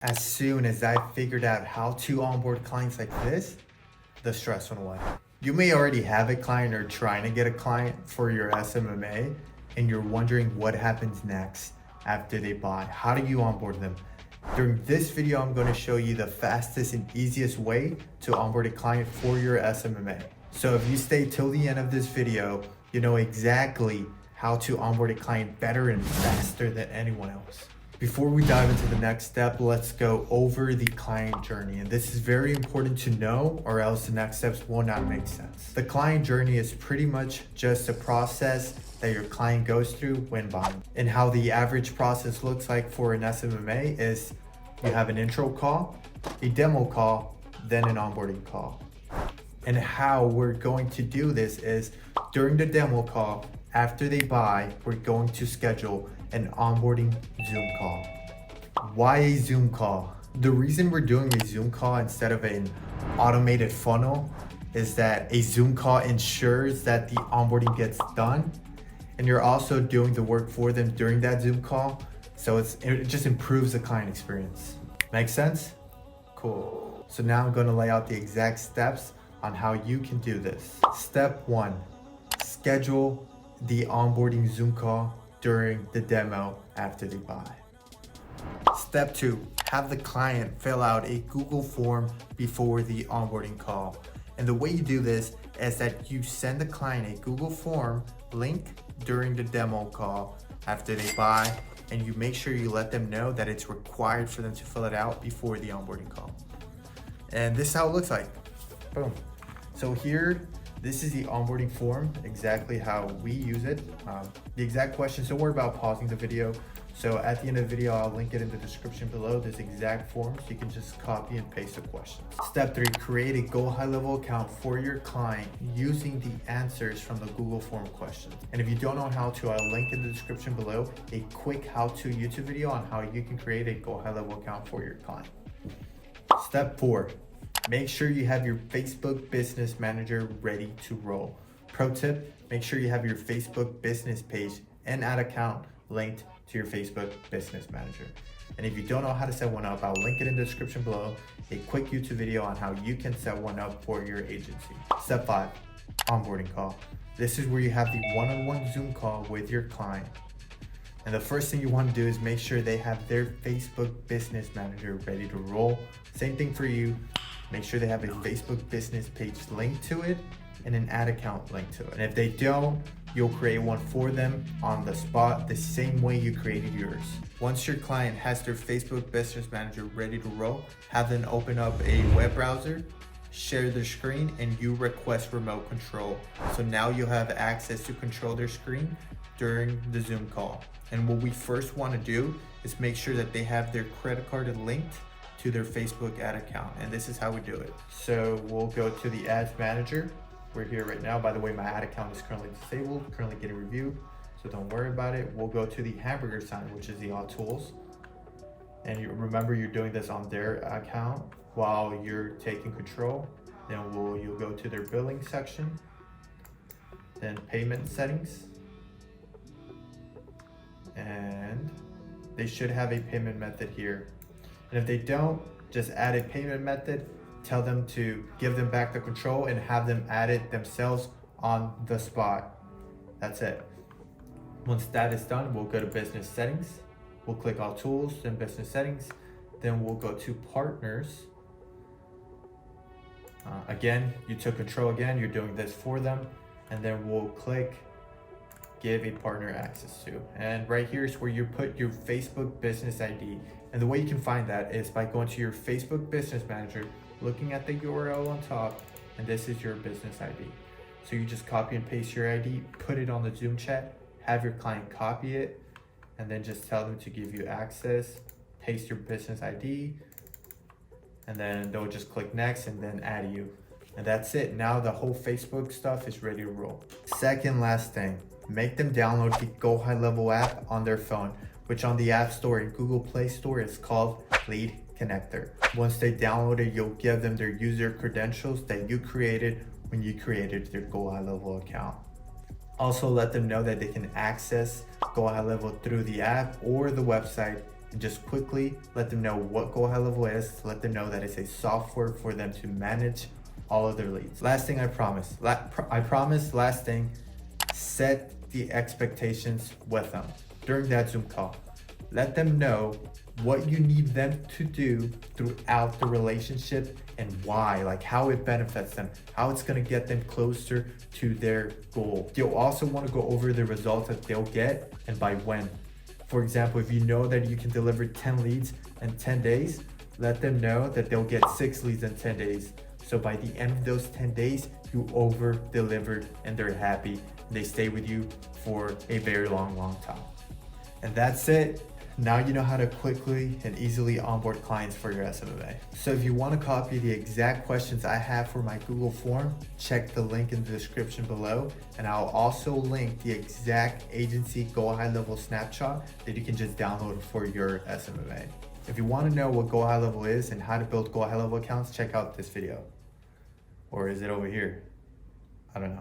As soon as I figured out how to onboard clients like this, the stress went away. You may already have a client or trying to get a client for your SMMA, and you're wondering what happens next after they buy. How do you onboard them? During this video, I'm going to show you the fastest and easiest way to onboard a client for your SMMA. So if you stay till the end of this video, you know exactly how to onboard a client better and faster than anyone else. Before we dive into the next step, let's go over the client journey. And this is very important to know, or else the next steps will not make sense. The client journey is pretty much just a process that your client goes through when buying. And how the average process looks like for an SMMA is you have an intro call, a demo call, then an onboarding call. And how we're going to do this is during the demo call, after they buy, we're going to schedule an onboarding Zoom call. Why a Zoom call? The reason we're doing a Zoom call instead of an automated funnel is that a Zoom call ensures that the onboarding gets done, and you're also doing the work for them during that Zoom call. So it just improves the client experience. Make sense? Cool. So now I'm going to lay out the exact steps on how you can do this. Step 1, schedule the onboarding Zoom call during the demo after they buy. Step 2, have the client fill out a Google form before the onboarding call. And the way you do this is that you send the client a Google form link during the demo call after they buy, and you make sure you let them know that it's required for them to fill it out before the onboarding call. And this is how it looks like. Boom. So here, this is the onboarding form, exactly how we use it. The exact questions, don't worry about pausing the video. So at the end of the video, I'll link it in the description below, this exact form, so you can just copy and paste the questions. Step 3, create a Go High Level account for your client using the answers from the Google form questions. And if you don't know how to, I'll link in the description below a quick how-to YouTube video on how you can create a Go High Level account for your client. Step 4, make sure you have your Facebook Business Manager ready to roll. Pro tip, make sure you have your Facebook business page and ad account linked to your Facebook Business Manager. And if you don't know how to set one up, I'll link it in the description below, a quick YouTube video on how you can set one up for your agency. Step 5, onboarding call. This is where you have the one-on-one Zoom call with your client. And the first thing you want to do is make sure they have their Facebook Business Manager ready to roll. Same thing for you. Make sure they have a Facebook business page linked to it and an ad account linked to it. And if they don't, you'll create one for them on the spot the same way you created yours. Once your client has their Facebook Business Manager ready to roll, have them open up a web browser, share their screen, and you request remote control. So now you'll have access to control their screen during the Zoom call. And what we first want to do is make sure that they have their credit card linked to their Facebook ad account. And this is how we do it. So we'll go to the ads manager. We're here right now. By the way, my ad account is currently disabled, currently getting reviewed, so don't worry about it. We'll go to the hamburger sign, which is the all tools. And you remember you're doing this on their account while you're taking control. Then you'll go to their billing section, then payment settings. And they should have a payment method here. And if they don't, just add a payment method, tell them to give them back the control and have them add it themselves on the spot. That's it. Once that is done, we'll go to business settings. We'll click all tools, then business settings. Then we'll go to partners. Again, you took control again, you're doing this for them. And then we'll click give a partner access to. And right here is where you put your Facebook business ID. And the way you can find that is by going to your Facebook Business Manager, looking at the URL on top, and this is your business ID. So you just copy and paste your ID, put it on the Zoom chat, have your client copy it, and then just tell them to give you access, paste your business ID, and then they'll just click next and then add you. And that's it. Now the whole Facebook stuff is ready to roll. Second last thing, make them download the Go High Level app on their phone, which on the App Store and Google Play Store is called Lead Connector. Once they download it, you'll give them their user credentials that you created when you created their Go High Level account. Also let them know that they can access Go High Level through the app or the website and just quickly let them know what Go High Level is, let them know that it's a software for them to manage all of their leads. Last thing I promise, last thing, set the expectations with them during that Zoom call. Let them know what you need them to do throughout the relationship and why, like how it benefits them, how it's gonna get them closer to their goal. You'll also want to go over the results that they'll get and by when. For example, if you know that you can deliver 10 leads in 10 days, let them know that they'll get 6 leads in 10 days. So by the end of those 10 days, you over delivered and they're happy. And they stay with you for a very long time. And that's it. Now you know how to quickly and easily onboard clients for your SMMA. So if you want to copy the exact questions I have for my Google form, check the link in the description below. And I'll also link the exact agency Go High Level snapshot that you can just download for your SMMA. If you want to know what Go High Level is and how to build Go High Level accounts, check out this video. Or is it over here? I don't know.